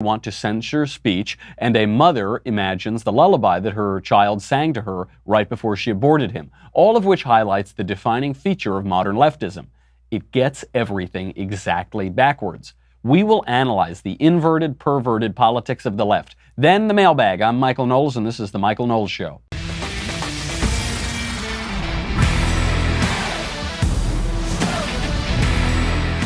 want to censor speech, and a mother imagines the lullaby that her child sang to her right before she aborted him, all of which highlights the defining feature of modern leftism. It gets everything exactly backwards. We will analyze the inverted, perverted politics of the left. Then the mailbag. I'm Michael Knowles, and this is The Michael Knowles Show.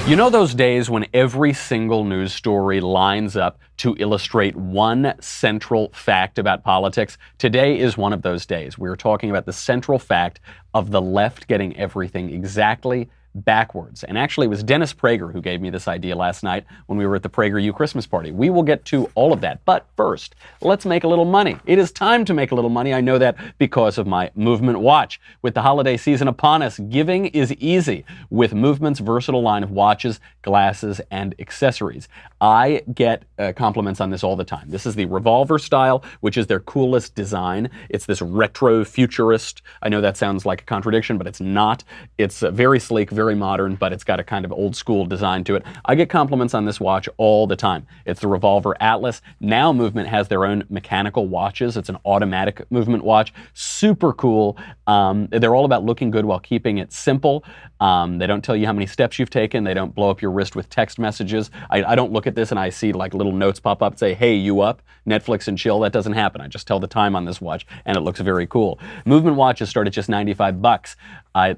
You know those days when every single news story lines up to illustrate one central fact about politics? Today is one of those days. We're talking about the central fact of the left getting everything exactly backwards. And actually, it was Dennis Prager who gave me this idea last night when we were at the PragerU Christmas party. We will get to all of that. But first, let's make a little money. It is time to make a little money. I know that because of my Movement watch. With the holiday season upon us, giving is easy with Movement's versatile line of watches, glasses, and accessories. I get compliments on this all the time. This is the revolver style, which is their coolest design. It's this retro futurist. I know that sounds like a contradiction, but it's not. It's very sleek, very modern, but it's got a kind of old school design to it. I get compliments on this watch all the time. It's the Revolver Atlas. Now Movement has their own mechanical watches. It's an automatic Movement watch. Super cool. They're all about looking good while keeping it simple. They don't tell you how many steps you've taken. They don't blow up your wrist with text messages. I don't look at this and I see like little notes pop up and say, hey, you up? Netflix and chill. That doesn't happen. I just tell the time on this watch and it looks very cool. Movement watches start at just $95.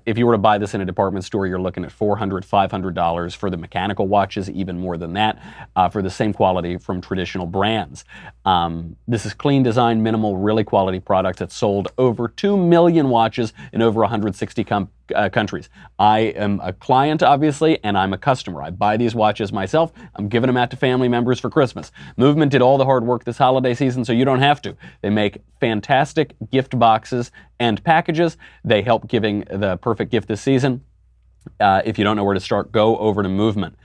If you were to buy this in a department store, you're looking at $400, $500 for the mechanical watches, even more than that, for the same quality from traditional brands. This is clean design, minimal, really quality products that sold over 2 million watches in over 160 countries. I am a client, obviously, and I'm a customer. I buy these watches myself. I'm giving them out to family members for Christmas. Movement did all the hard work this holiday season, so you don't have to. They make fantastic gift boxes and packages. They help giving the perfect gift this season. If you don't know where to start, go over to Movement.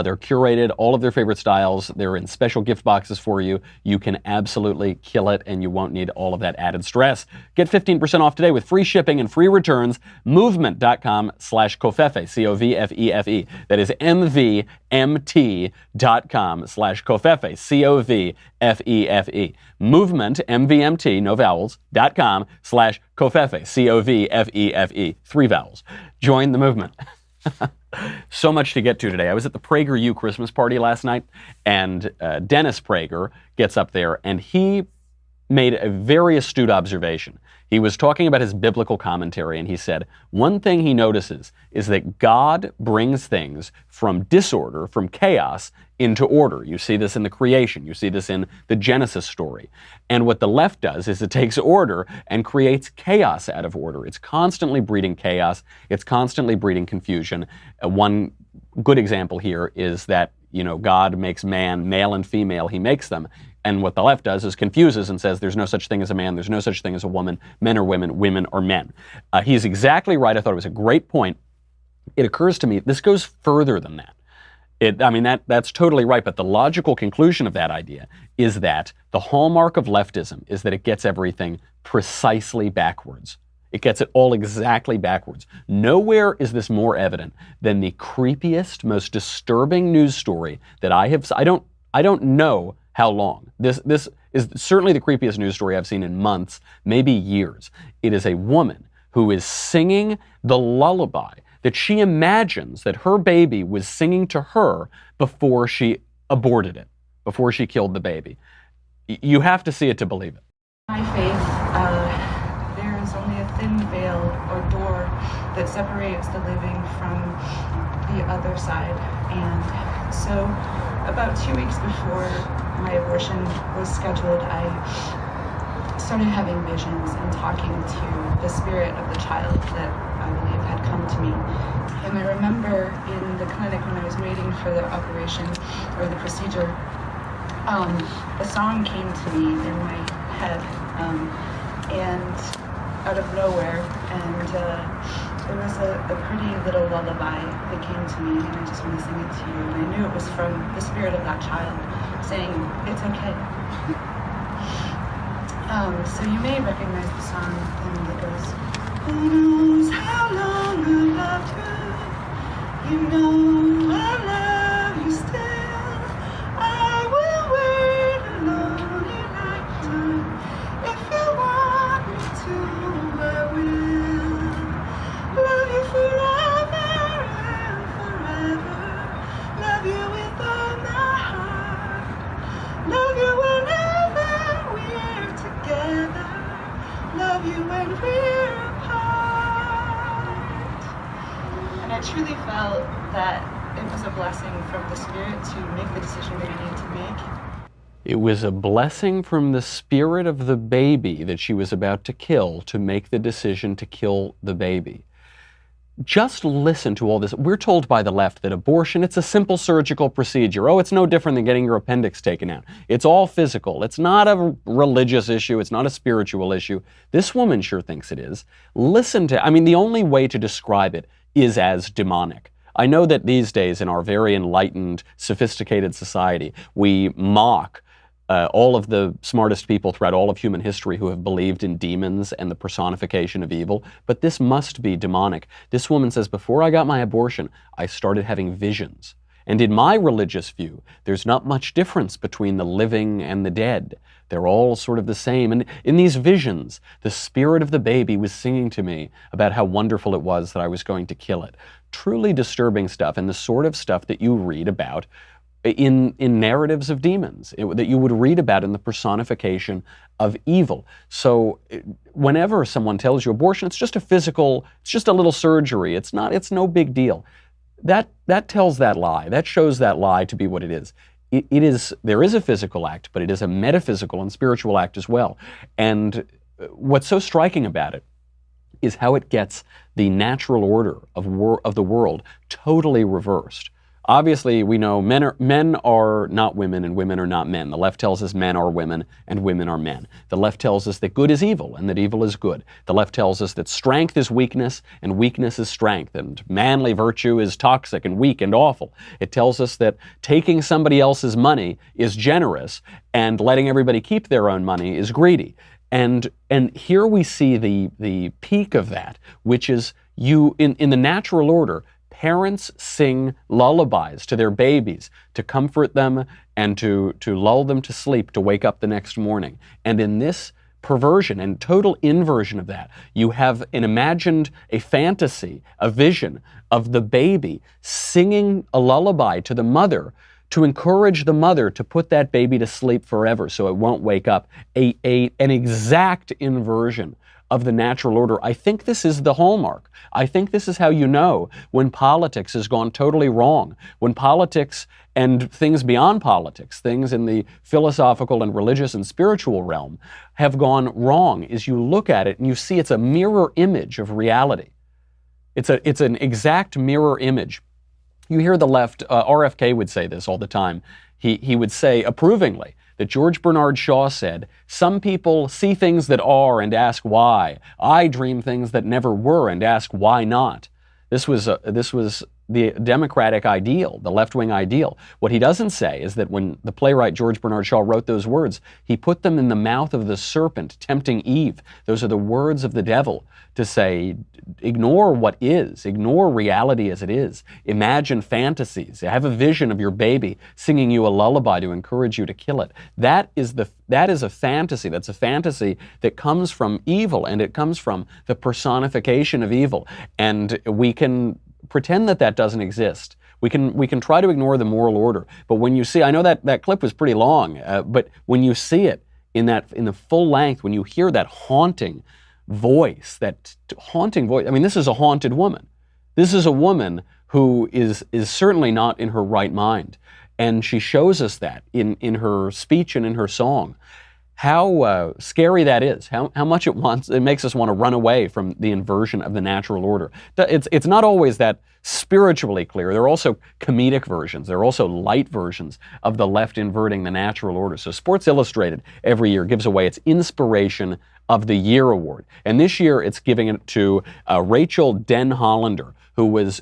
They're curated, all of their favorite styles. They're in special gift boxes for you. You can absolutely kill it, and you won't need all of that added stress. Get 15% off today with free shipping and free returns. Movement.com/Covfefe, C-O-V-F-E-F-E. That is MVMT.com/Covfefe, C-O-V-F-E-F-E. Movement, M-V-M-T, no vowels, .com/Covfefe, C-O-V-F-E-F-E, 3 vowels. Join the movement. So much to get to today. I was at the PragerU Christmas party last night, and Dennis Prager gets up there, and he made a very astute observation. He was talking about his biblical commentary, and he said, one thing he notices is that God brings things from disorder, from chaos, into order. You see this in the creation. You see this in the Genesis story. And what the left does is it takes order and creates chaos out of order. It's constantly breeding chaos. It's constantly breeding confusion. One good example here is that, God makes man, male and female, he makes them. And what the left does is confuses and says there's no such thing as a man, there's no such thing as a woman, men are women, women are men. He's exactly right. I thought it was a great point. It occurs to me, this goes further than that. That's totally right, but the logical conclusion of that idea is that the hallmark of leftism is that it gets everything precisely backwards. It gets it all exactly backwards. Nowhere is this more evident than the creepiest, most disturbing news story that I don't know how long. This is certainly the creepiest news story I've seen in months, maybe years. It is a woman who is singing the lullaby that she imagines that her baby was singing to her before she aborted it, before she killed the baby. You have to see it to believe it. My faith, there is only a thin veil or door that separates the living from the other side. And so about 2 weeks before my abortion was scheduled, I started having visions and talking to the spirit of the child that I believe had come to me. And I remember in the clinic when I was waiting for the operation or the procedure, a song came to me in my head and out of nowhere, and it was a pretty little lullaby that came to me, and I just want to sing it to you. And I knew it was from the spirit of that child saying, it's okay. So you may recognize the song, and it goes, who knows how long I loved you, you know I love you still, I will wait. truly felt that it was a blessing from the Spirit to make the decision that I needed to make. It was a blessing from the spirit of the baby that she was about to kill to make the decision to kill the baby. Just listen to all this. We're told by the left that abortion, it's a simple surgical procedure. Oh, it's no different than getting your appendix taken out. It's all physical. It's not a religious issue. It's not a spiritual issue. This woman sure thinks it is. Listen to, I mean, the only way to describe it is as demonic. I know that these days in our very enlightened, sophisticated society, we mock all of the smartest people throughout all of human history who have believed in demons and the personification of evil, but this must be demonic. This woman says, before I got my abortion, I started having visions. And in my religious view, there's not much difference between the living and the dead. They're all sort of the same. And in these visions, the spirit of the baby was singing to me about how wonderful it was that I was going to kill it. Truly disturbing stuff, and the sort of stuff that you read about in narratives of demons, that you would read about in the personification of evil. So whenever someone tells you abortion, it's just a physical, it's just a little surgery, it's no big deal. That tells that lie. That shows that lie to be what it is. There is a physical act, but it is a metaphysical and spiritual act as well. And what's so striking about it is how it gets the natural order of the world totally reversed. Obviously, we know men are not women and women are not men. The left tells us men are women and women are men. The left tells us that good is evil and that evil is good. The left tells us that strength is weakness and weakness is strength, and manly virtue is toxic and weak and awful. It tells us that taking somebody else's money is generous and letting everybody keep their own money is greedy. And here we see the peak of that, which is in the natural order, parents sing lullabies to their babies to comfort them and to lull them to sleep, to wake up the next morning. And in this perversion and total inversion of that, you have a fantasy, a vision of the baby singing a lullaby to the mother to encourage the mother to put that baby to sleep forever so it won't wake up. An exact inversion of the natural order. I think this is the hallmark. I think this is how you know when politics has gone totally wrong. When politics and things beyond politics, things in the philosophical and religious and spiritual realm have gone wrong, is you look at it and you see it's a mirror image of reality. It's an exact mirror image. You hear the left, RFK would say this all the time. He would say approvingly that George Bernard Shaw said, "Some people see things that are and ask why. I dream things that never were and ask why not." This was the democratic ideal, the left-wing ideal. What he doesn't say is that when the playwright George Bernard Shaw wrote those words, he put them in the mouth of the serpent tempting Eve. Those are the words of the devil to say, ignore what is, ignore reality as it is, imagine fantasies, have a vision of your baby singing you a lullaby to encourage you to kill it. That is a fantasy. That's a fantasy that comes from evil, and it comes from the personification of evil. And we can pretend that doesn't exist. We can try to ignore the moral order, but when you see, I know that clip was pretty long, but when you see it in the full length, when you hear that haunting voice, I mean, this is a haunted woman. This is a woman who is certainly not in her right mind, and she shows us that in her speech and in her song. How scary that is, how much it makes us want to run away from the inversion of the natural order. It's not always that spiritually clear. There are also comedic versions. There are also light versions of the left inverting the natural order. So Sports Illustrated every year gives away its Inspiration of the Year award. And this year it's giving it to Rachel Den Hollander,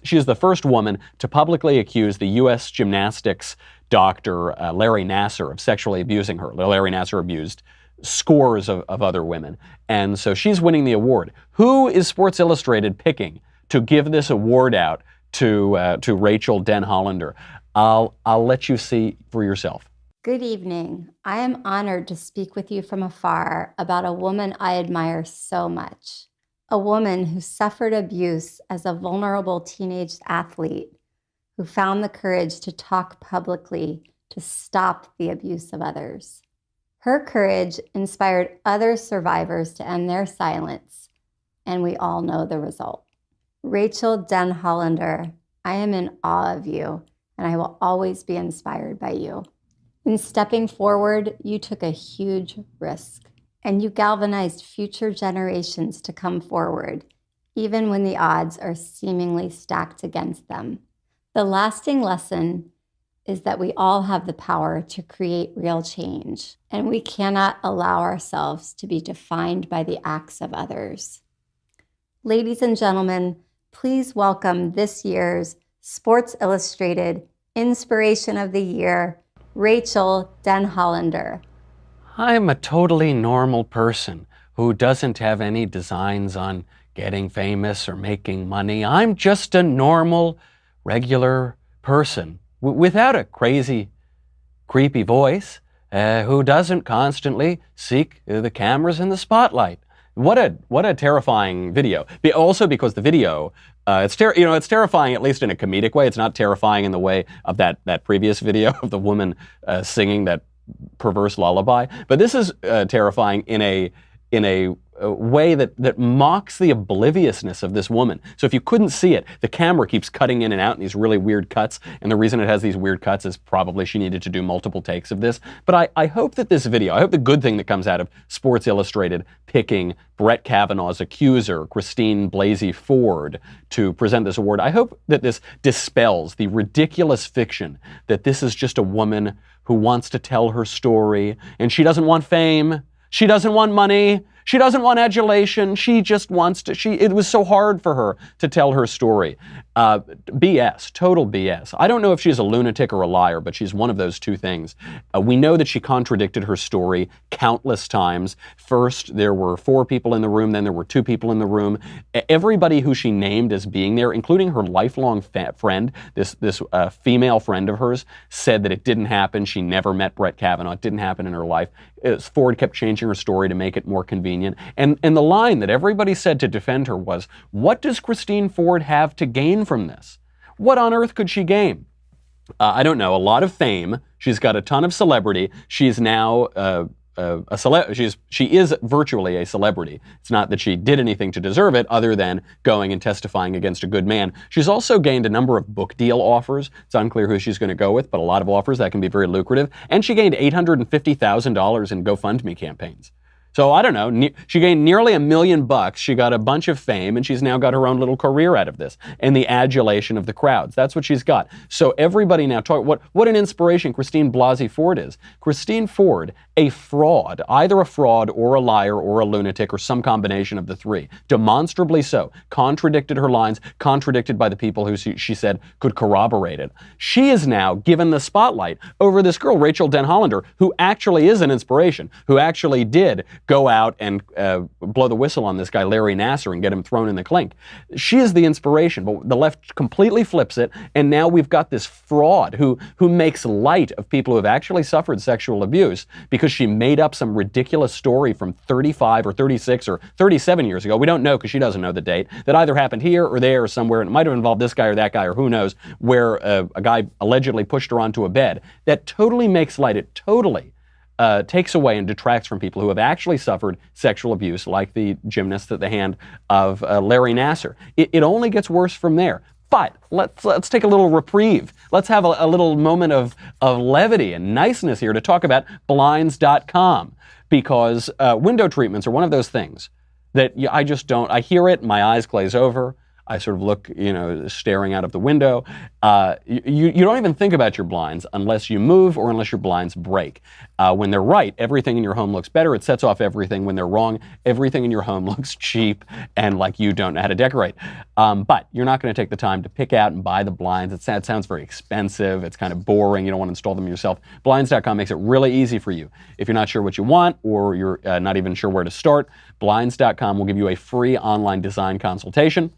she is the first woman to publicly accuse the U.S. gymnastics doctor Larry Nassar of sexually abusing her. Larry Nassar abused scores of other women. And so she's winning the award. Who is Sports Illustrated picking to give this award out to Rachel Den Hollander? I'll let you see for yourself. Good evening. I am honored to speak with you from afar about a woman I admire so much. A woman who suffered abuse as a vulnerable teenage athlete, who found the courage to talk publicly to stop the abuse of others. Her courage inspired other survivors to end their silence, and we all know the result. Rachel Den Hollander I am in awe of you, and I will always be inspired by you. In stepping forward, you took a huge risk, and you galvanized future generations to come forward, even when the odds are seemingly stacked against them. The lasting lesson is that we all have the power to create real change, and we cannot allow ourselves to be defined by the acts of others. Ladies and gentlemen, please welcome this year's Sports Illustrated Inspiration of the Year, Rachel Den Hollander. I'm a totally normal person who doesn't have any designs on getting famous or making money. I'm just a normal, regular person without a crazy, creepy voice who doesn't constantly seek the cameras and the spotlight. What a terrifying video. Also because the video, it's terrifying at least in a comedic way. It's not terrifying in the way of that previous video of the woman singing that perverse lullaby. But this is terrifying in a way that mocks the obliviousness of this woman. So if you couldn't see it, the camera keeps cutting in and out in these really weird cuts, and the reason it has these weird cuts is probably she needed to do multiple takes of this. But I hope that this video, I hope the good thing that comes out of Sports Illustrated picking Brett Kavanaugh's accuser, Christine Blasey Ford, to present this award, I hope that this dispels the ridiculous fiction that this is just a woman who wants to tell her story, and she doesn't want fame, she doesn't want money, she doesn't want adulation. She just wants to, it was so hard for her to tell her story. BS, total BS. I don't know if she's a lunatic or a liar, but she's one of those two things. We know that she contradicted her story countless times. First, there were 4 people in the room, then there were 2 people in the room. Everybody who she named as being there, including her lifelong friend, this female friend of hers, said that it didn't happen. She never met Brett Kavanaugh. It didn't happen in her life. Ford kept changing her story to make it more convenient. And the line that everybody said to defend her was, what does Christine Ford have to gain from this? What on earth could she gain? I don't know, a lot of fame. She's got a ton of celebrity. She's now she is virtually a celebrity. It's not that she did anything to deserve it other than going and testifying against a good man. She's also gained a number of book deal offers. It's unclear who she's going to go with, but a lot of offers that can be very lucrative. And she gained $850,000 in GoFundMe campaigns. So I don't know, she gained nearly $1 million. She got a bunch of fame, and she's now got her own little career out of this, and the adulation of the crowds. That's what she's got. So everybody now talk, what an inspiration Christine Blasey Ford is. Christine Ford, a fraud, either a fraud or a liar or a lunatic or some combination of the three, demonstrably so, contradicted her lines, contradicted by the people who she said could corroborate it. She is now given the spotlight over this girl, Rachel Den Hollander, who actually is an inspiration, who actually did go out and blow the whistle on this guy, Larry Nassar, and get him thrown in the clink. She is the inspiration, but the left completely flips it, and now we've got this fraud who makes light of people who have actually suffered sexual abuse because she made up some ridiculous story from 35 or 36 or 37 years ago. We don't know because she doesn't know the date. That either happened here or there or somewhere, and it might have involved this guy or that guy or who knows, where a guy allegedly pushed her onto a bed. That totally makes light. It totally takes away and detracts from people who have actually suffered sexual abuse, like the gymnast at the hand of Larry Nassar. It only gets worse from there. But let's take a little reprieve. Let's have a little moment of levity and niceness here to talk about Blinds.com, because window treatments are one of those things that I just don't. I hear it, my eyes glaze over. I sort of look, staring out of the window. You don't even think about your blinds unless you move or unless your blinds break. When they're right, everything in your home looks better. It sets off everything. When they're wrong, everything in your home looks cheap and like you don't know how to decorate. But you're not going to take the time to pick out and buy the blinds. It sounds very expensive. It's kind of boring. You don't want to install them yourself. Blinds.com makes it really easy for you. If you're not sure what you want or you're not even sure where to start, Blinds.com will give you a free online design consultation.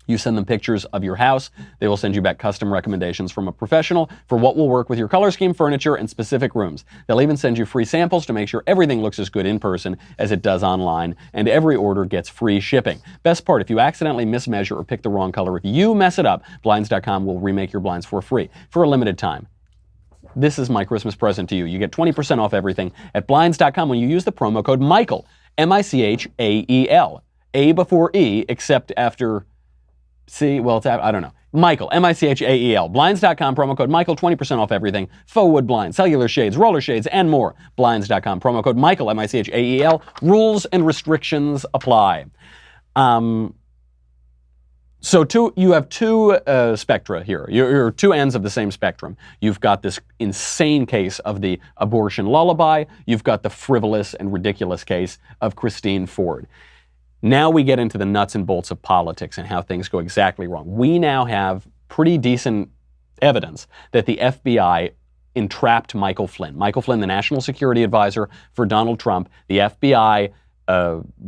You send them pictures of your house. They will send you back custom recommendations from a professional for what will work with your color scheme, furniture, and specific rooms. They'll even send you free samples to make sure everything looks as good in person as it does online, and every order gets free shipping. Best part, if you accidentally mismeasure or pick the wrong color, if you mess it up, Blinds.com will remake your blinds for free for a limited time. This is my Christmas present to you. You get 20% off everything at Blinds.com when you use the promo code Michael, M-I-C-H-A-E-L. A before E, except after C, well, I don't know. Michael, M-I-C-H-A-E-L. Blinds.com, promo code Michael, 20% off everything. Faux wood blinds, cellular shades, roller shades, and more. Blinds.com, promo code Michael, M-I-C-H-A-E-L. Rules and restrictions apply. So you have two spectra here. You're two ends of the same spectrum. You've got this insane case of the abortion lullaby. You've got the frivolous and ridiculous case of Christine Ford. Now we get into the nuts and bolts of politics and how things go exactly wrong. We now have pretty decent evidence that the FBI entrapped Michael Flynn. Michael Flynn, the National Security Advisor for Donald Trump. The FBI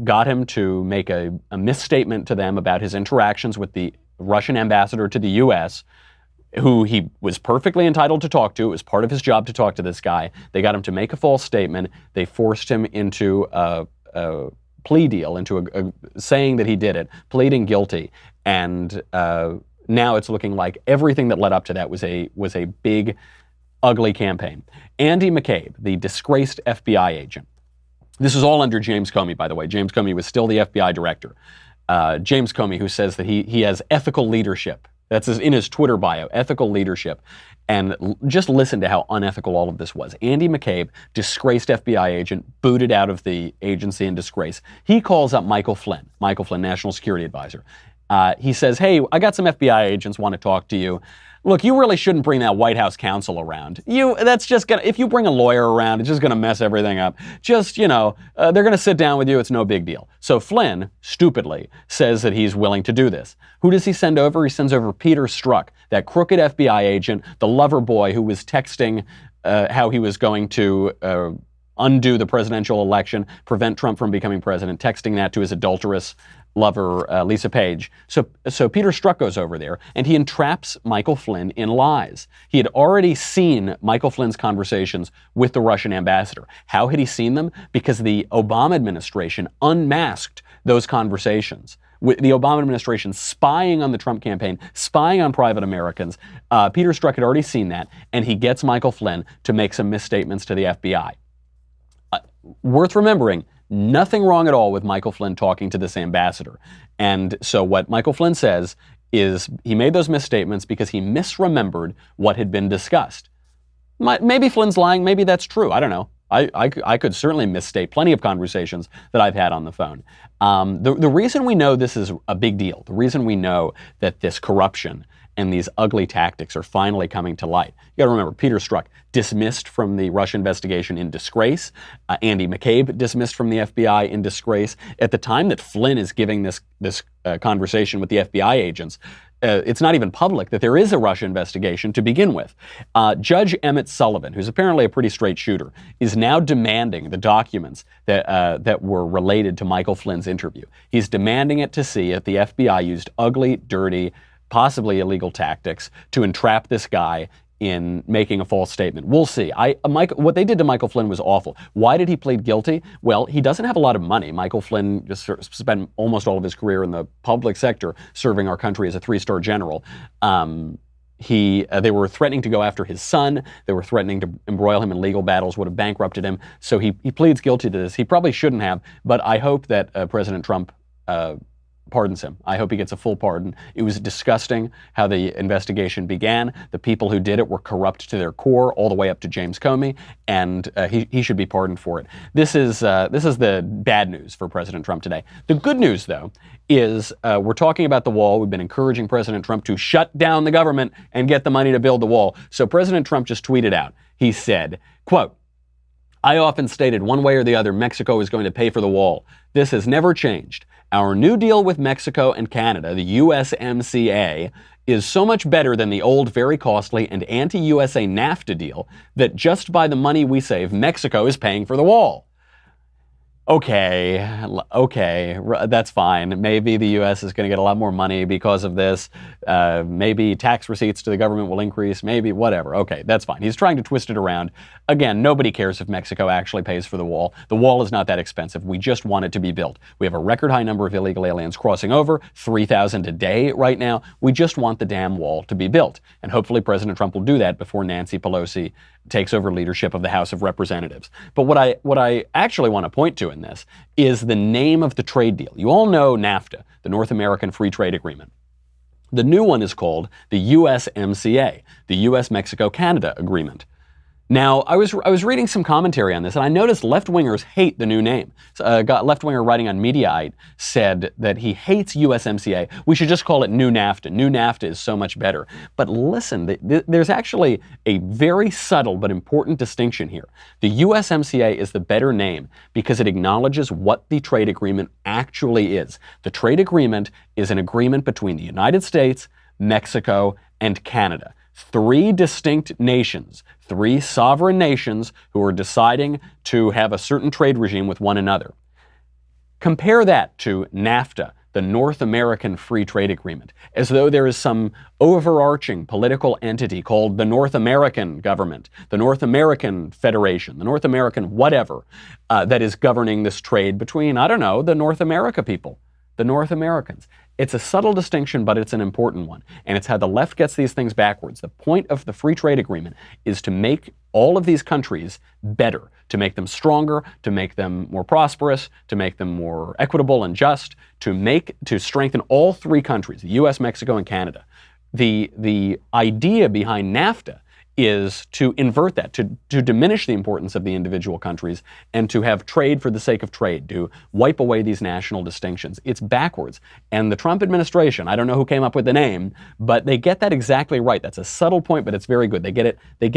got him to make a misstatement to them about his interactions with the Russian ambassador to the U.S., who he was perfectly entitled to talk to. It was part of his job to talk to this guy. They got him to make a false statement. They forced him into a plea deal, into saying that he did it, pleading guilty. And now it's looking like everything that led up to that was a big, ugly campaign. Andy McCabe, the disgraced FBI agent. This is all under James Comey, by the way. James Comey was still the FBI director. James Comey, who says that he has ethical leadership. That's in his Twitter bio, ethical leadership. And just listen to how unethical all of this was. Andy McCabe, disgraced FBI agent, booted out of the agency in disgrace. He calls up Michael Flynn, National Security Advisor. He says, hey, I got some FBI agents want to talk to you. Look, you really shouldn't bring that White House counsel around. If you bring a lawyer around, it's just gonna mess everything up. They're gonna sit down with you, it's no big deal. So Flynn, stupidly, says that he's willing to do this. Who does he send over? He sends over Peter Strzok, that crooked FBI agent, the lover boy who was texting how he was going to undo the presidential election, prevent Trump from becoming president, texting that to his adulterous lover, Lisa Page. So Peter Strzok goes over there and he entraps Michael Flynn in lies. He had already seen Michael Flynn's conversations with the Russian ambassador. How had he seen them? Because the Obama administration unmasked those conversations. With the Obama administration spying on the Trump campaign, spying on private Americans. Peter Strzok had already seen that, and he gets Michael Flynn to make some misstatements to the FBI. Worth remembering, nothing wrong at all with Michael Flynn talking to this ambassador. And so what Michael Flynn says is he made those misstatements because he misremembered what had been discussed. Maybe Flynn's lying, maybe that's true, I don't know. I could certainly misstate plenty of conversations that I've had on the phone. The reason we know this is a big deal, the reason we know that this corruption and these ugly tactics are finally coming to light. You gotta remember, Peter Strzok dismissed from the Russia investigation in disgrace. Andy McCabe dismissed from the FBI in disgrace. At the time that Flynn is giving this conversation with the FBI agents, it's not even public that there is a Russia investigation to begin with. Judge Emmett Sullivan, who's apparently a pretty straight shooter, is now demanding the documents that were related to Michael Flynn's interview. He's demanding it to see if the FBI used ugly, dirty, possibly illegal tactics to entrap this guy in making a false statement. We'll see. What they did to Michael Flynn was awful. Why did he plead guilty? Well, he doesn't have a lot of money. Michael Flynn just spent almost all of his career in the public sector serving our country as a 3-star general. They were threatening to go after his son. They were threatening to embroil him in legal battles, would have bankrupted him. So he pleads guilty to this. He probably shouldn't have, but I hope that President Trump pardons him. I hope he gets a full pardon. It was disgusting how the investigation began. The people who did it were corrupt to their core, all the way up to James Comey, and he should be pardoned for it. This is the bad news for President Trump today. The good news, though, is we're talking about the wall. We've been encouraging President Trump to shut down the government and get the money to build the wall. So President Trump just tweeted out. He said, quote, "I often stated one way or the other Mexico is going to pay for the wall. This has never changed. Our new deal with Mexico and Canada, the USMCA, is so much better than the old, very costly and anti-USA NAFTA deal that just by the money we save, Mexico is paying for the wall." Okay, that's fine. Maybe the U.S. is going to get a lot more money because of this. Maybe tax receipts to the government will increase. Maybe whatever. Okay, that's fine. He's trying to twist it around. Again, nobody cares if Mexico actually pays for the wall. The wall is not that expensive. We just want it to be built. We have a record high number of illegal aliens crossing over, 3,000 a day right now. We just want the damn wall to be built. And hopefully President Trump will do that before Nancy Pelosi takes over leadership of the House of Representatives. But what I actually want to point to in this is the name of the trade deal. You all know NAFTA, the North American Free Trade Agreement. The new one is called the USMCA, the US-Mexico-Canada Agreement. Now, I was reading some commentary on this, and I noticed left-wingers hate the new name. A left-winger writing on Mediaite said that he hates USMCA. We should just call it New NAFTA. New NAFTA is so much better. But listen, there's actually a very subtle but important distinction here. The USMCA is the better name because it acknowledges what the trade agreement actually is. The trade agreement is an agreement between the United States, Mexico, and Canada. Three distinct nations, three sovereign nations who are deciding to have a certain trade regime with one another. Compare that to NAFTA, the North American Free Trade Agreement, as though there is some overarching political entity called the North American government, the North American Federation, the North American whatever, that is governing this trade between, I don't know, the North America people, the North Americans. It's a subtle distinction, but it's an important one. And it's how the left gets these things backwards. The point of the free trade agreement is to make all of these countries better, to make them stronger, to make them more prosperous, to make them more equitable and just, to strengthen all three countries, the US, Mexico, and Canada. The idea behind NAFTA is to invert that, to diminish the importance of the individual countries and to have trade for the sake of trade, to wipe away these national distinctions. It's backwards. And the Trump administration, I don't know who came up with the name, but they get that exactly right. That's a subtle point, but it's very good. They get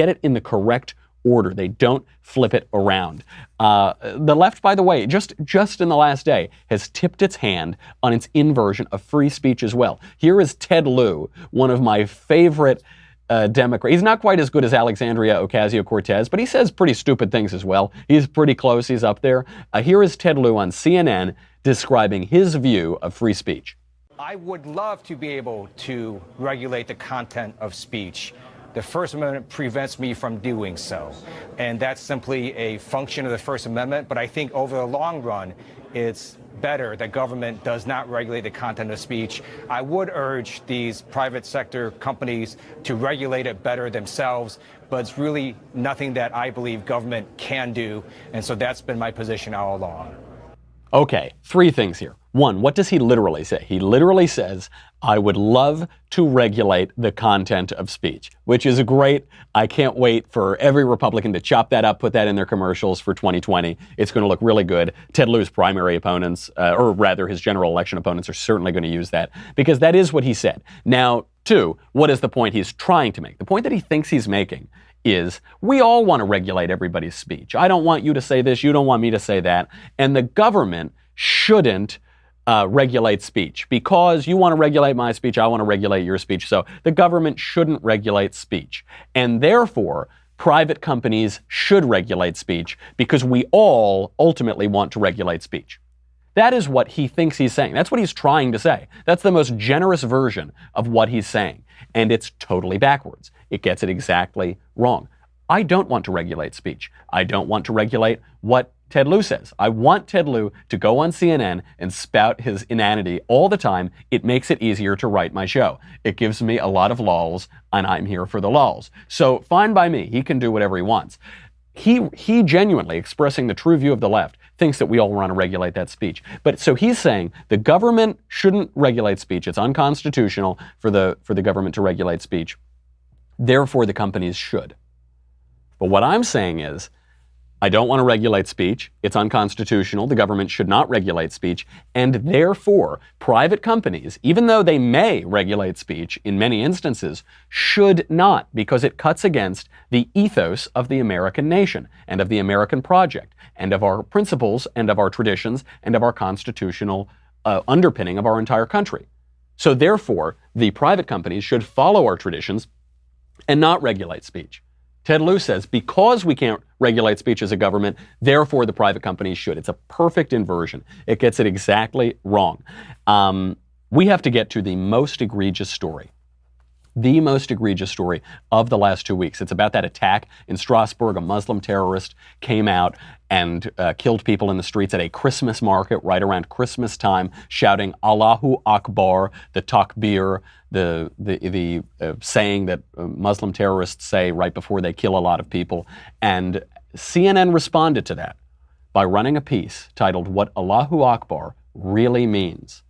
it in the correct order. They don't flip it around. The left, by the way, just in the last day, has tipped its hand on its inversion of free speech as well. Here is Ted Lieu, one of my favorite Democrat. He's not quite as good as Alexandria Ocasio-Cortez, but he says pretty stupid things as well. He's pretty close. He's up there. Here is Ted Lieu on CNN describing his view of free speech. I would love to be able to regulate the content of speech. The First Amendment prevents me from doing so. And that's simply a function of the First Amendment. But I think over the long run, it's better that government does not regulate the content of speech. I would urge these private sector companies to regulate it better themselves, but it's really nothing that I believe government can do. And so that's been my position all along. Okay, three things here. One, what does he literally say? He literally says, I would love to regulate the content of speech, which is great. I can't wait for every Republican to chop that up, put that in their commercials for 2020. It's going to look really good. Ted Lieu's primary opponents, or rather his general election opponents, are certainly going to use that because that is what he said. Now, two, what is the point he's trying to make? The point that he thinks he's making is we all want to regulate everybody's speech. I don't want you to say this, you don't want me to say that, and the government shouldn't regulate speech because you want to regulate my speech, I want to regulate your speech. So the government shouldn't regulate speech. And therefore, private companies should regulate speech because we all ultimately want to regulate speech. That is what he thinks he's saying. That's what he's trying to say. That's the most generous version of what he's saying. And it's totally backwards. It gets it exactly wrong. I don't want to regulate speech. I don't want to regulate what Ted Lieu says. I want Ted Lieu to go on CNN and spout his inanity all the time. It makes it easier to write my show. It gives me a lot of lulls, and I'm here for the lulls. So fine by me. He can do whatever he wants. He genuinely, expressing the true view of the left, thinks that we all want to regulate that speech. But so he's saying the government shouldn't regulate speech. It's unconstitutional for the government to regulate speech. Therefore, the companies should. But what I'm saying is, I don't want to regulate speech. It's unconstitutional. The government should not regulate speech. And therefore, private companies, even though they may regulate speech in many instances, should not, because it cuts against the ethos of the American nation and of the American project and of our principles and of our traditions and of our constitutional underpinning of our entire country. So therefore, the private companies should follow our traditions and not regulate speech. Ted Lieu says, because we can't regulate speech as a government, therefore the private companies should. It's a perfect inversion. It gets it exactly wrong. We have to get to the most egregious story. The most egregious story of the last 2 weeks. It's about that attack in Strasbourg. A Muslim terrorist came out and killed people in the streets at a Christmas market right around Christmas time, shouting Allahu Akbar, the takbir, the saying that Muslim terrorists say right before they kill a lot of people. And CNN responded to that by running a piece titled What Allahu Akbar Really Means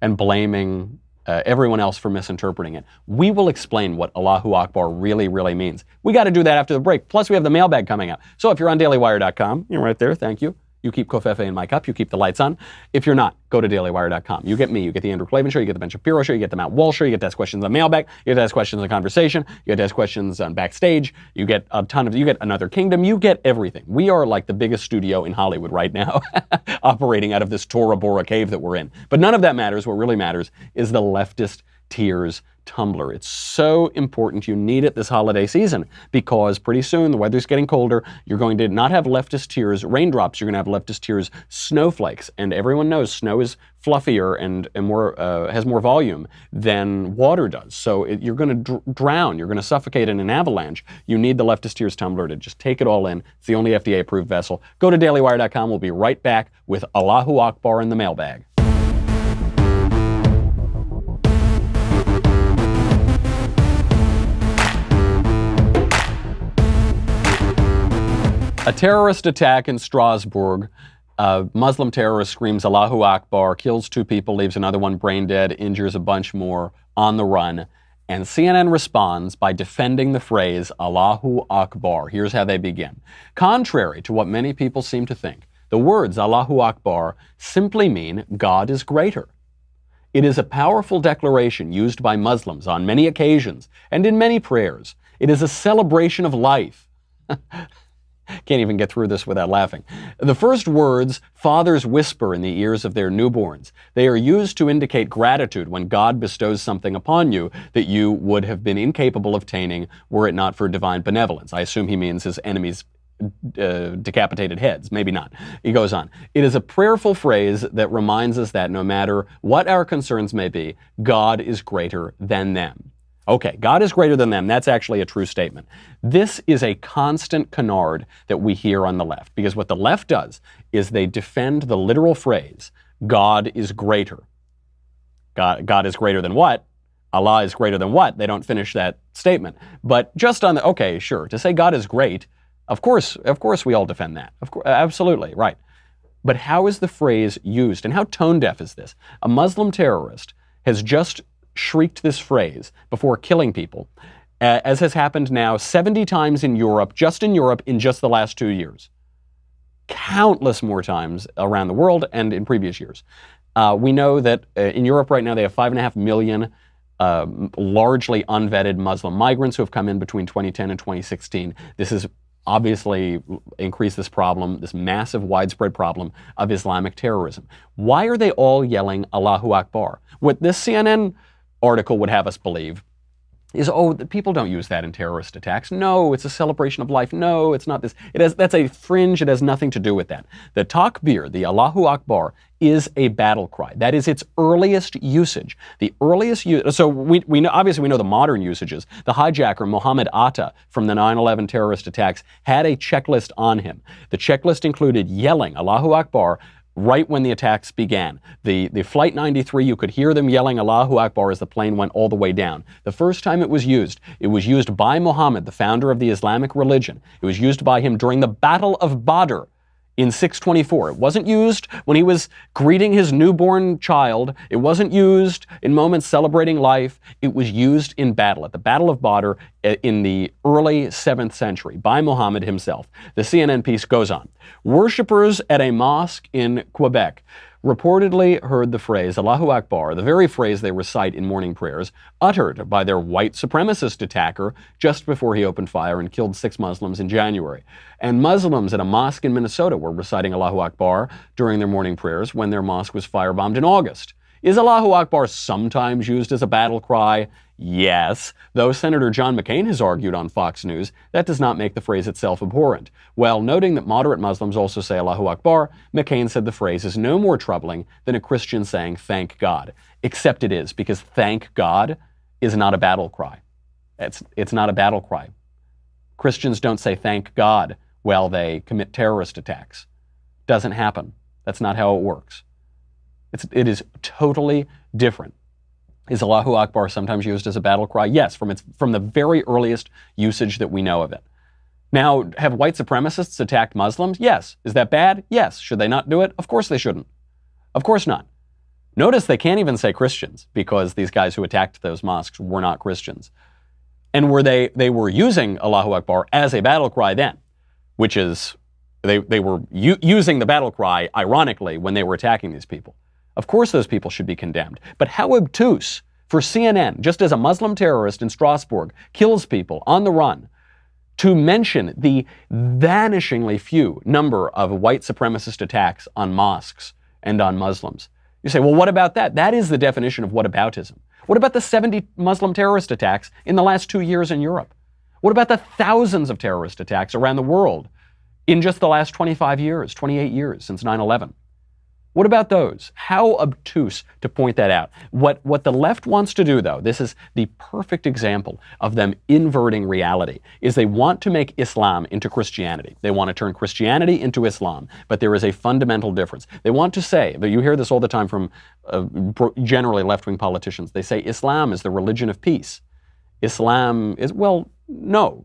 and blaming everyone else for misinterpreting it. We will explain what Allahu Akbar really, really means. We got to do that after the break. Plus, we have the mailbag coming up. So if you're on dailywire.com, you're right there. Thank you. You keep Kofefe in my cup. You keep the lights on. If you're not, go to dailywire.com. You get me. You get the Andrew Klavan Show. You get the Ben Shapiro Show. You get the Matt Walsh Show. You get to ask questions on Mailbag. You get to ask questions on Conversation. You get to ask questions on Backstage. You get a ton of, you get Another Kingdom. You get everything. We are like the biggest studio in Hollywood right now, operating out of this Tora Bora cave that we're in. But none of that matters. What really matters is the Leftist Tears tumbler. It's so important. You need it this holiday season because pretty soon the weather's getting colder. You're going to not have leftist tears raindrops. You're going to have leftist tears snowflakes. And everyone knows snow is fluffier and more has more volume than water does. So you're going to drown. You're going to suffocate in an avalanche. You need the leftist tears tumbler to just take it all in. It's the only FDA-approved vessel. Go to dailywire.com. We'll be right back with Allahu Akbar in the mailbag. A terrorist attack in Strasbourg. A Muslim terrorist screams Allahu Akbar, kills 2 people, leaves another one brain dead, injures a bunch more on the run. And CNN responds by defending the phrase Allahu Akbar. Here's how they begin. Contrary to what many people seem to think, the words Allahu Akbar simply mean God is greater. It is a powerful declaration used by Muslims on many occasions and in many prayers. It is a celebration of life. Can't even get through this without laughing. The first words fathers whisper in the ears of their newborns. They are used to indicate gratitude when God bestows something upon you that you would have been incapable of obtaining were it not for divine benevolence. I assume he means his enemies' decapitated heads. Maybe not. He goes on. It is a prayerful phrase that reminds us that no matter what our concerns may be, God is greater than them. Okay, God is greater than them. That's actually a true statement. This is a constant canard that we hear on the left, because what the left does is they defend the literal phrase, God is greater. God is greater than what? Allah is greater than what? They don't finish that statement. But just on the, okay, sure, to say God is great, of course we all defend that. Of course, absolutely, right. But how is the phrase used, and how tone deaf is this? A Muslim terrorist has just shrieked this phrase before killing people, as has happened now 70 times in Europe, in just the last 2 years. Countless more times around the world and in previous years. We know that in Europe right now they have 5.5 million largely unvetted Muslim migrants who have come in between 2010 and 2016. This has obviously increased this problem, this massive widespread problem of Islamic terrorism. Why are they all yelling Allahu Akbar? What this CNN article would have us believe is, the people don't use that in terrorist attacks. No, it's a celebration of life. No, it's not this. That's a fringe. It has nothing to do with that. The takbir, the Allahu Akbar, is a battle cry. That is its earliest usage. The earliest use. So we know, obviously we know the modern usages. The hijacker Mohammed Atta from the 9/11 terrorist attacks had a checklist on him. The checklist included yelling Allahu Akbar right when the attacks began. The Flight 93, you could hear them yelling Allahu Akbar as the plane went all the way down. The first time it was used by Muhammad, the founder of the Islamic religion. It was used by him during the Battle of Badr in 624. It wasn't used when he was greeting his newborn child. It wasn't used in moments celebrating life. It was used in battle, at the Battle of Badr in the early 7th century by Muhammad himself. The CNN piece goes on. Worshippers at a mosque in Quebec reportedly heard the phrase Allahu Akbar, the very phrase they recite in morning prayers, uttered by their white supremacist attacker just before he opened fire and killed 6 Muslims in January. And Muslims at a mosque in Minnesota were reciting Allahu Akbar during their morning prayers when their mosque was firebombed in August. Is Allahu Akbar sometimes used as a battle cry? Yes, though Senator John McCain has argued on Fox News that does not make the phrase itself abhorrent. While noting that moderate Muslims also say Allahu Akbar, McCain said the phrase is no more troubling than a Christian saying thank God. Except it is, because thank God is not a battle cry. It's not a battle cry. Christians don't say thank God while they commit terrorist attacks. Doesn't happen. That's not how it works. It is totally different. Is Allahu Akbar sometimes used as a battle cry? Yes, from the very earliest usage that we know of it. Now, have white supremacists attacked Muslims? Yes. Is that bad? Yes. Should they not do it? Of course they shouldn't. Of course not. Notice they can't even say Christians, because these guys who attacked those mosques were not Christians. And they were using Allahu Akbar as a battle cry then, which is, they were using the battle cry, ironically, when they were attacking these people. Of course those people should be condemned. But how obtuse for CNN, just as a Muslim terrorist in Strasbourg kills people on the run, to mention the vanishingly few number of white supremacist attacks on mosques and on Muslims. You say, well, what about that? That is the definition of whataboutism. What about the 70 Muslim terrorist attacks in the last 2 years in Europe? What about the thousands of terrorist attacks around the world in just the last 25 years, 28 years since 9/11? What about those? How obtuse to point that out. What the left wants to do, though, this is the perfect example of them inverting reality, is they want to make Islam into Christianity. They want to turn Christianity into Islam, but there is a fundamental difference. They want to say, you hear this all the time from generally left-wing politicians, they say Islam is the religion of peace. Islam is, well, no.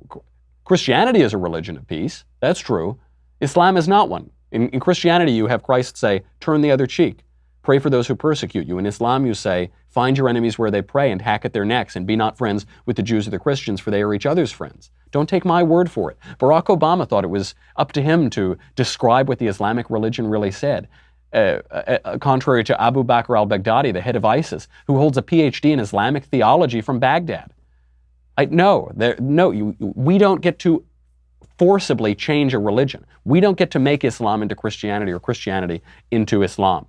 Christianity is a religion of peace. That's true. Islam is not one. In Christianity, you have Christ say, turn the other cheek, pray for those who persecute you. In Islam, you say, find your enemies where they pray and hack at their necks, and be not friends with the Jews or the Christians, for they are each other's friends. Don't take my word for it. Barack Obama thought it was up to him to describe what the Islamic religion really said. Contrary to Abu Bakr al-Baghdadi, the head of ISIS, who holds a PhD in Islamic theology from Baghdad. We don't get to forcibly change a religion. We don't get to make Islam into Christianity or Christianity into Islam,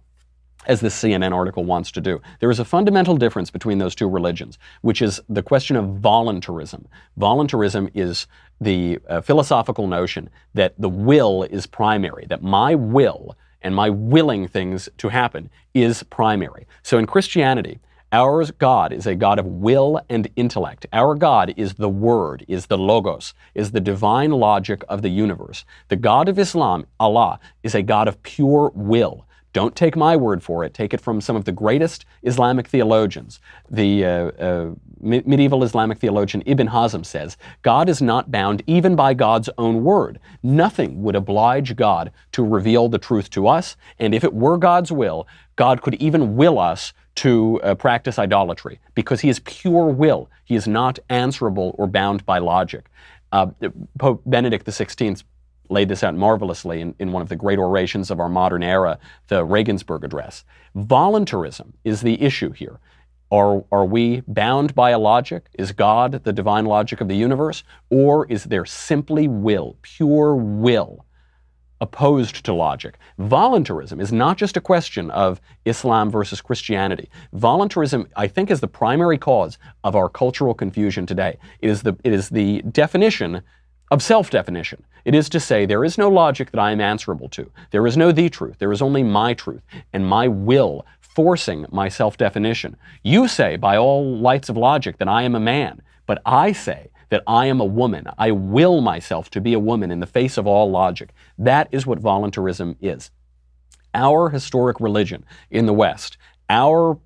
as this CNN article wants to do. There is a fundamental difference between those two religions, which is the question of voluntarism. Voluntarism is the philosophical notion that the will is primary, that my will and my willing things to happen is primary. So in Christianity, our God is a God of will and intellect. Our God is the Word, is the Logos, is the divine logic of the universe. The God of Islam, Allah, is a God of pure will. Don't take my word for it. Take it from some of the greatest Islamic theologians. The medieval Islamic theologian Ibn Hazm says, God is not bound even by God's own word. Nothing would oblige God to reveal the truth to us, and if it were God's will, God could even will us to practice idolatry, because he is pure will. He is not answerable or bound by logic. Pope Benedict XVI laid this out marvelously in one of the great orations of our modern era, the Regensburg Address. Voluntarism is the issue here. Are we bound by a logic? Is God the divine logic of the universe? Or is there simply will, pure will, opposed to logic? Voluntarism is not just a question of Islam versus Christianity. Voluntarism, I think, is the primary cause of our cultural confusion today. It is the definition of self-definition. It is to say, there is no logic that I am answerable to. There is no the truth. There is only my truth and my will forcing my self-definition. You say, by all lights of logic, that I am a man, but I say that I am a woman. I will myself to be a woman in the face of all logic. That is what voluntarism is. Our historic religion in the West, our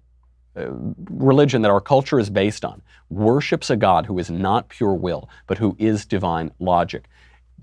religion that our culture is based on, worships a God who is not pure will, but who is divine logic.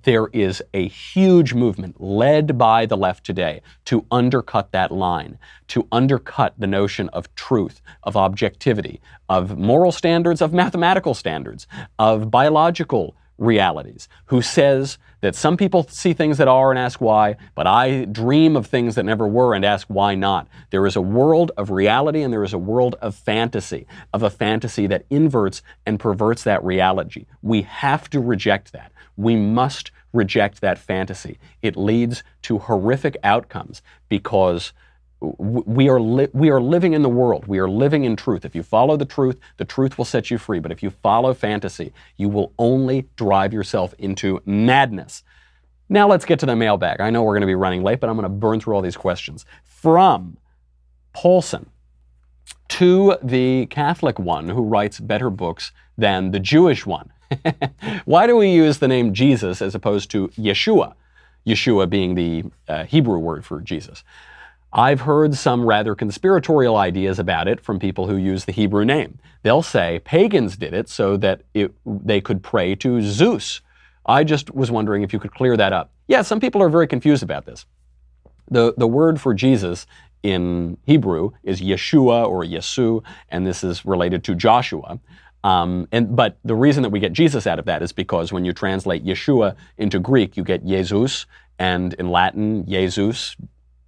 There is a huge movement led by the left today to undercut that line, to undercut the notion of truth, of objectivity, of moral standards, of mathematical standards, of biological realities, who says that some people see things that are and ask why, but I dream of things that never were and ask why not. There is a world of reality and there is a world of fantasy, of a fantasy that inverts and perverts that reality. We have to reject that. We must reject that fantasy. It leads to horrific outcomes because we are living in the world. We are living in truth. If you follow the truth will set you free. But if you follow fantasy, you will only drive yourself into madness. Now let's get to the mailbag. I know we're going to be running late, but I'm going to burn through all these questions. From Paulson to the Catholic one who writes better books than the Jewish one. Why do we use the name Jesus as opposed to Yeshua? Yeshua being the Hebrew word for Jesus. I've heard some rather conspiratorial ideas about it from people who use the Hebrew name. They'll say pagans did it so that they could pray to Zeus. I just was wondering if you could clear that up. Yeah, some people are very confused about this. The word for Jesus in Hebrew is Yeshua or Yesu, and this is related to Joshua. But the reason that we get Jesus out of that is because when you translate Yeshua into Greek, you get Jesus, and in Latin, Jesus,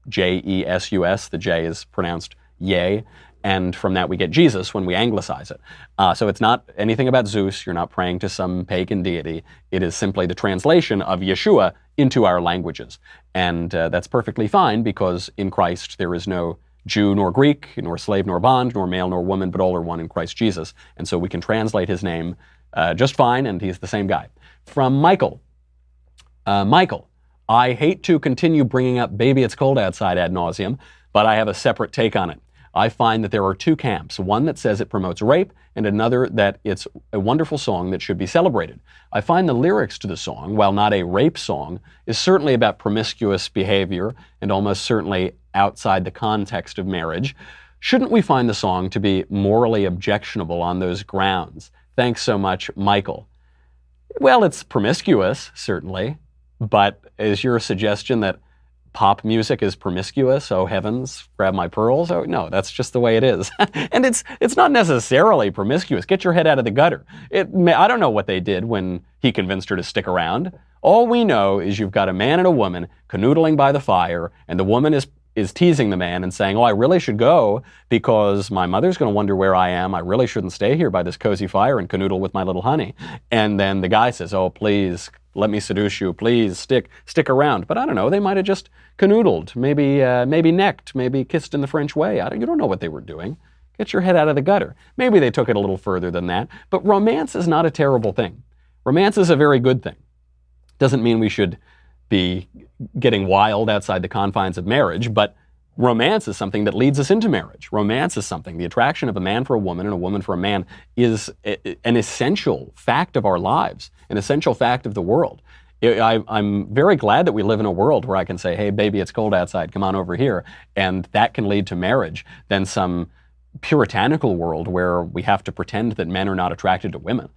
J-E-S-U-S, the J is pronounced Ye, and from that we get Jesus when we anglicize it. So it's not anything about Zeus, you're not praying to some pagan deity, it is simply the translation of Yeshua into our languages. And that's perfectly fine because in Christ there is no Jew nor Greek, nor slave nor bond, nor male nor woman, but all are one in Christ Jesus. And so we can translate his name just fine, and he's the same guy. From Michael. Michael, I hate to continue bringing up Baby It's Cold Outside ad nauseum, but I have a separate take on it. I find that there are two camps, one that says it promotes rape and another that it's a wonderful song that should be celebrated. I find the lyrics to the song, while not a rape song, is certainly about promiscuous behavior and almost certainly outside the context of marriage. Shouldn't we find the song to be morally objectionable on those grounds? Thanks so much, Michael. Well, it's promiscuous, certainly, but is your suggestion that pop music is promiscuous? Oh heavens, grab my pearls? Oh no, that's just the way it is. And it's not necessarily promiscuous. Get your head out of the gutter. I don't know what they did when he convinced her to stick around. All we know is you've got a man and a woman canoodling by the fire, and the woman is teasing the man and saying, oh, I really should go because my mother's going to wonder where I am. I really shouldn't stay here by this cozy fire and canoodle with my little honey. And then the guy says, oh, please, let me seduce you. Please stick around. But I don't know. They might have just canoodled, maybe necked, maybe kissed in the French way. You don't know what they were doing. Get your head out of the gutter. Maybe they took it a little further than that. But romance is not a terrible thing. Romance is a very good thing. Doesn't mean we should be getting wild outside the confines of marriage, but romance is something that leads us into marriage. Romance is something, the attraction of a man for a woman and a woman for a man is an essential fact of our lives, an essential fact of the world. I'm very glad that we live in a world where I can say, hey, baby, it's cold outside, come on over here, and that can lead to marriage, than some puritanical world where we have to pretend that men are not attracted to women.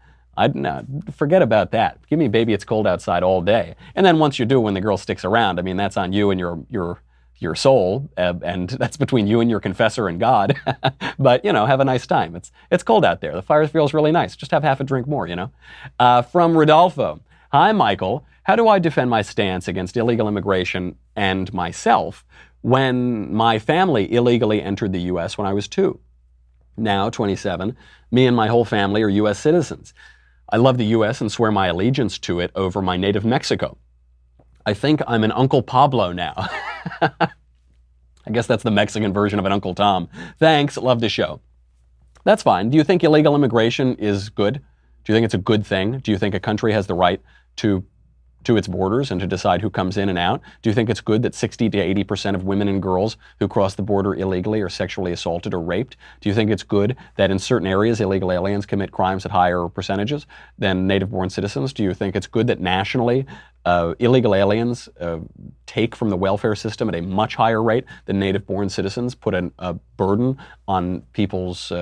Forget about that. Give me Baby It's Cold Outside all day. And then once you do, when the girl sticks around, I mean, that's on you and your soul, and that's between you and your confessor and God. But, have a nice time. It's cold out there. The fire feels really nice. Just have half a drink more, From Rodolfo. Hi, Michael. How do I defend my stance against illegal immigration and myself when my family illegally entered the U.S. when I was 2? Now, 27, me and my whole family are U.S. citizens. I love the U.S. and swear my allegiance to it over my native Mexico. I think I'm an Uncle Pablo now. I guess that's the Mexican version of an Uncle Tom. Thanks, love the show. That's fine. Do you think illegal immigration is good? Do you think it's a good thing? Do you think a country has the right to its borders and to decide who comes in and out? Do you think it's good that 60 to 80% of women and girls who cross the border illegally are sexually assaulted or raped? Do you think it's good that in certain areas illegal aliens commit crimes at higher percentages than native-born citizens? Do you think it's good that nationally illegal aliens take from the welfare system at a much higher rate than native-born citizens, put a burden on people's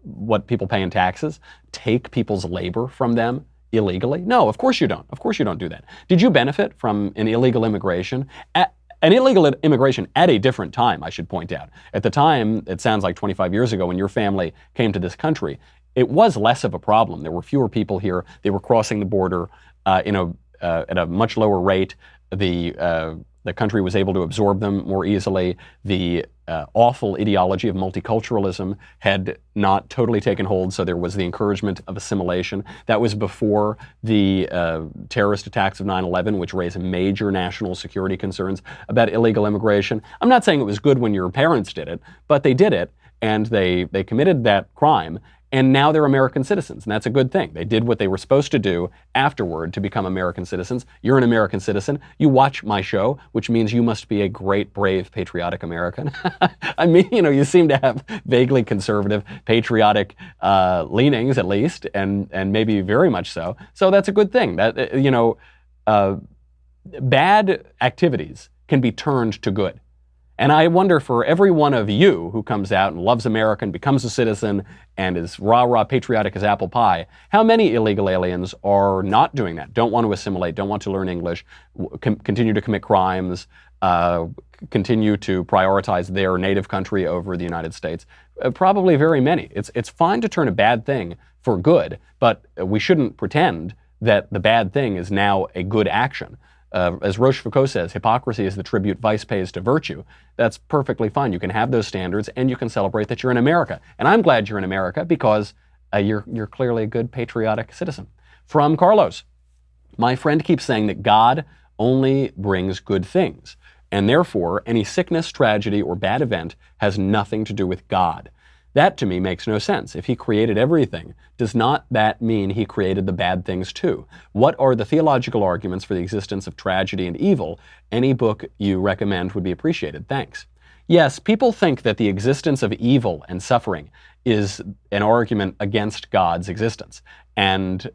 what people pay in taxes, take people's labor from them illegally? No, of course you don't. Of course you don't do that. Did you benefit from an illegal immigration? An illegal immigration at a different time, I should point out. At the time, it sounds like 25 years ago when your family came to this country, it was less of a problem. There were fewer people here. They were crossing the border at a much lower rate. The country was able to absorb them more easily. The awful ideology of multiculturalism had not totally taken hold, so there was the encouragement of assimilation. That was before the terrorist attacks of 9/11, which raised major national security concerns about illegal immigration. I'm not saying it was good when your parents did it, but they did it, and they committed that crime, and now they're American citizens, and that's a good thing. They did what they were supposed to do afterward to become American citizens. You're an American citizen. You watch my show, which means you must be a great, brave, patriotic American. I mean, you seem to have vaguely conservative, patriotic leanings, at least, and maybe very much so. So that's a good thing. That bad activities can be turned to good. And I wonder, for every one of you who comes out and loves America and becomes a citizen and is rah-rah patriotic as apple pie, how many illegal aliens are not doing that, don't want to assimilate, don't want to learn English, continue to commit crimes, continue to prioritize their native country over the United States? Probably very many. It's fine to turn a bad thing for good, but we shouldn't pretend that the bad thing is now a good action. As Rochefoucauld says, hypocrisy is the tribute vice pays to virtue. That's perfectly fine. You can have those standards and you can celebrate that you're in America. And I'm glad you're in America because you're clearly a good patriotic citizen. From Carlos, my friend keeps saying that God only brings good things, and therefore any sickness, tragedy, or bad event has nothing to do with God. That to me makes no sense. If he created everything, does not that mean he created the bad things too? What are the theological arguments for the existence of tragedy and evil? Any book you recommend would be appreciated. Thanks. Yes, people think that the existence of evil and suffering is an argument against God's existence. And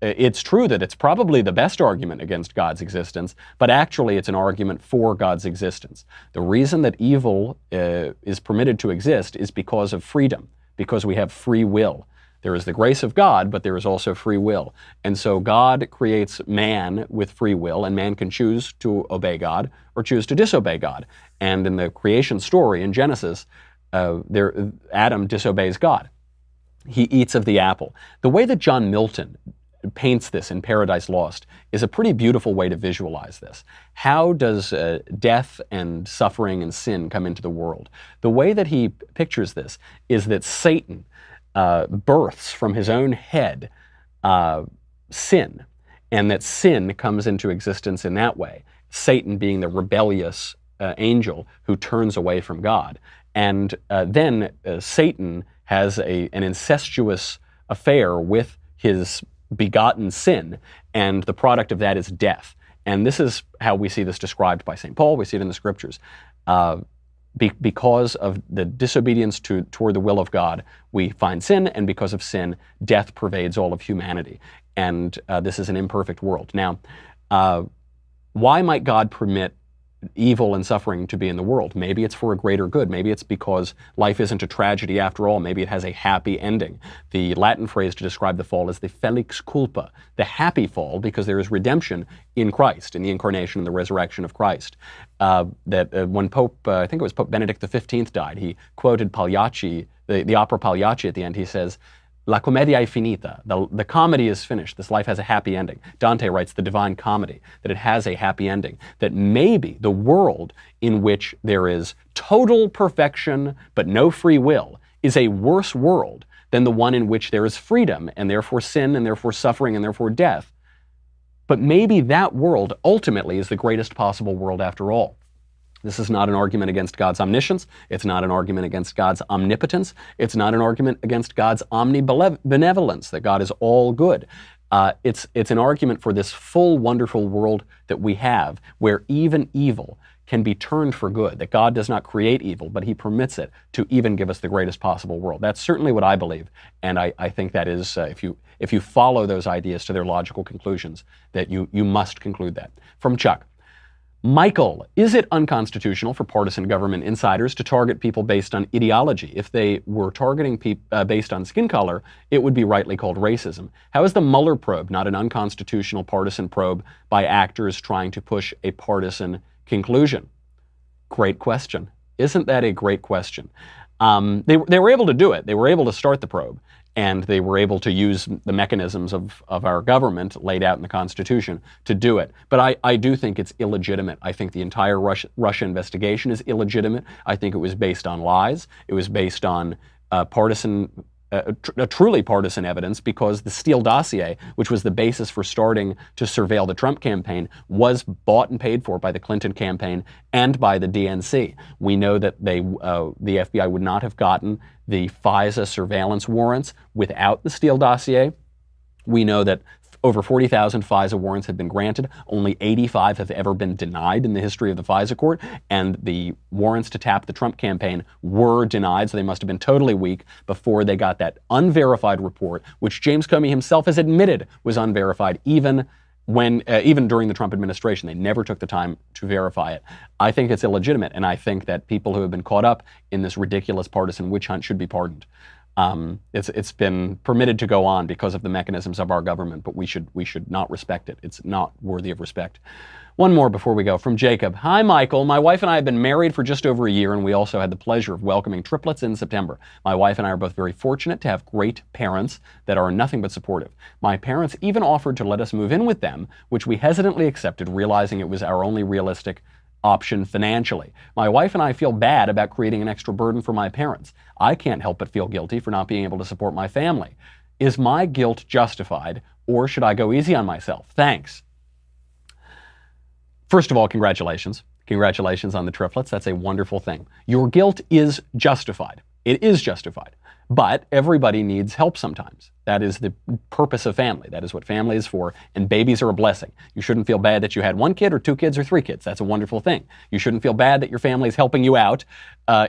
it's true that it's probably the best argument against God's existence, but actually it's an argument for God's existence. The reason that evil is permitted to exist is because of freedom, because we have free will. There is the grace of God, but there is also free will. And so God creates man with free will, and man can choose to obey God or choose to disobey God. And in the creation story in Genesis, Adam disobeys God. He eats of the apple. The way that John Milton paints this in Paradise Lost is a pretty beautiful way to visualize this. How does death and suffering and sin come into the world? The way that he pictures this is that Satan births from his own head sin, and that sin comes into existence in that way. Satan being the rebellious angel who turns away from God. And then Satan has an incestuous affair with his begotten sin, and the product of that is death. And this is how we see this described by St. Paul. We see it in the scriptures. Because of the disobedience toward the will of God, we find sin, and because of sin, death pervades all of humanity. And this is an imperfect world. Now, why might God permit evil and suffering to be in the world? Maybe it's for a greater good. Maybe it's because life isn't a tragedy after all. Maybe it has a happy ending. The Latin phrase to describe the fall is the felix culpa, the happy fall, because there is redemption in Christ, in the incarnation and the resurrection of Christ. When Pope, I think it was Pope Benedict XV died, he quoted Pagliacci, the opera Pagliacci at the end. He says, La commedia è finita. The comedy is finished. This life has a happy ending. Dante writes the Divine Comedy, that it has a happy ending. That maybe the world in which there is total perfection but no free will is a worse world than the one in which there is freedom and therefore sin and therefore suffering and therefore death. But maybe that world ultimately is the greatest possible world after all. This is not an argument against God's omniscience. It's not an argument against God's omnipotence. It's not an argument against God's omnibenevolence, that God is all good. It's an argument for this full, wonderful world that we have, where even evil can be turned for good, that God does not create evil, but he permits it to even give us the greatest possible world. That's certainly what I believe, and I think that is, if you follow those ideas to their logical conclusions, that you must conclude that. From Chuck. Michael, is it unconstitutional for partisan government insiders to target people based on ideology? If they were targeting people based on skin color, it would be rightly called racism. How is the Mueller probe not an unconstitutional partisan probe by actors trying to push a partisan conclusion? Great question. Isn't that a great question? They were able to do it. They were able to start the probe, and they were able to use the mechanisms of our government laid out in the Constitution to do it. But I do think it's illegitimate. I think the entire Russia investigation is illegitimate. I think it was based on lies. It was based on truly partisan evidence, because the Steele dossier, which was the basis for starting to surveil the Trump campaign, was bought and paid for by the Clinton campaign and by the DNC. We know that the FBI would not have gotten the FISA surveillance warrants without the Steele dossier. We know that over 40,000 FISA warrants have been granted. Only 85 have ever been denied in the history of the FISA court. And the warrants to tap the Trump campaign were denied, so they must have been totally weak before they got that unverified report, which James Comey himself has admitted was unverified, even when even during the Trump administration, they never took the time to verify it. I think it's illegitimate, and I think that people who have been caught up in this ridiculous partisan witch hunt should be pardoned. It's been permitted to go on because of the mechanisms of our government, but we should not respect it. It's not worthy of respect. One more before we go, from Jacob. Hi, Michael. My wife and I have been married for just over a year, and we also had the pleasure of welcoming triplets in September. My wife and I are both very fortunate to have great parents that are nothing but supportive. My parents even offered to let us move in with them, which we hesitantly accepted, realizing it was our only realistic option financially. My wife and I feel bad about creating an extra burden for my parents. I can't help but feel guilty for not being able to support my family. Is my guilt justified, or should I go easy on myself? Thanks. First of all, congratulations. Congratulations on the triplets. That's a wonderful thing. Your guilt is justified. It is justified. But everybody needs help sometimes. That is the purpose of family. That is what family is for. And babies are a blessing. You shouldn't feel bad that you had 1 kid or 2 kids or 3 kids. That's a wonderful thing. You shouldn't feel bad that your family is helping you out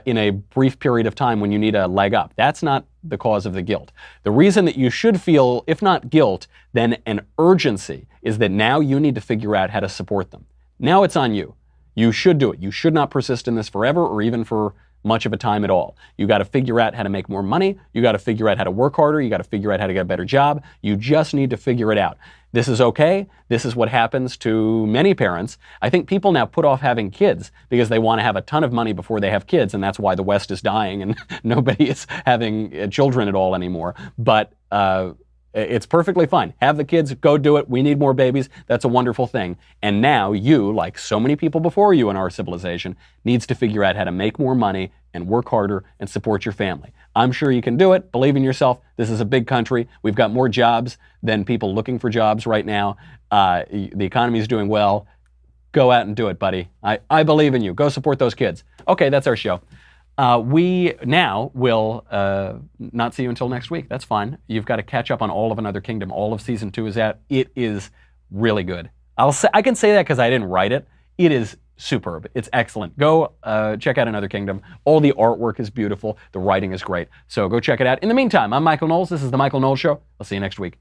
in a brief period of time when you need a leg up. That's not the cause of the guilt. The reason that you should feel, if not guilt, then an urgency, is that now you need to figure out how to support them. Now it's on you. You should do it. You should not persist in this forever or even for much of a time at all. You got to figure out how to make more money. You got to figure out how to work harder. You got to figure out how to get a better job. You just need to figure it out. This is okay. This is what happens to many parents. I think people now put off having kids because they want to have a ton of money before they have kids, and that's why the West is dying and nobody is having children at all anymore. But it's perfectly fine. Have the kids, go do it. We need more babies. That's a wonderful thing. And now you, like so many people before you in our civilization, needs to figure out how to make more money and work harder and support your family. I'm sure you can do it. Believe in yourself. This is a big country. We've got more jobs than people looking for jobs right now. The economy is doing well. Go out and do it, buddy. I believe in you. Go support those kids. Okay, that's our show. We now will not see you until next week. That's fine. You've got to catch up on all of Another Kingdom. All of season 2 is out. It is really good. I can say that because I didn't write it. It is superb. It's excellent. Go check out Another Kingdom. All the artwork is beautiful. The writing is great. So go check it out. In the meantime, I'm Michael Knowles. This is The Michael Knowles Show. I'll see you next week.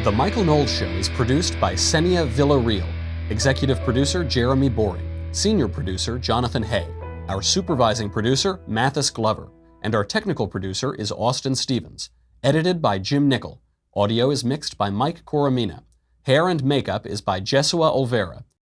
The Michael Knowles Show is produced by Senia Villarreal. Executive producer, Jeremy Boring. Senior producer, Jonathan Hay. Our supervising producer, Mathis Glover. And our technical producer is Austin Stevens. Edited by Jim Nickel. Audio is mixed by Mike Coromina. Hair and makeup is by Jesua Olvera.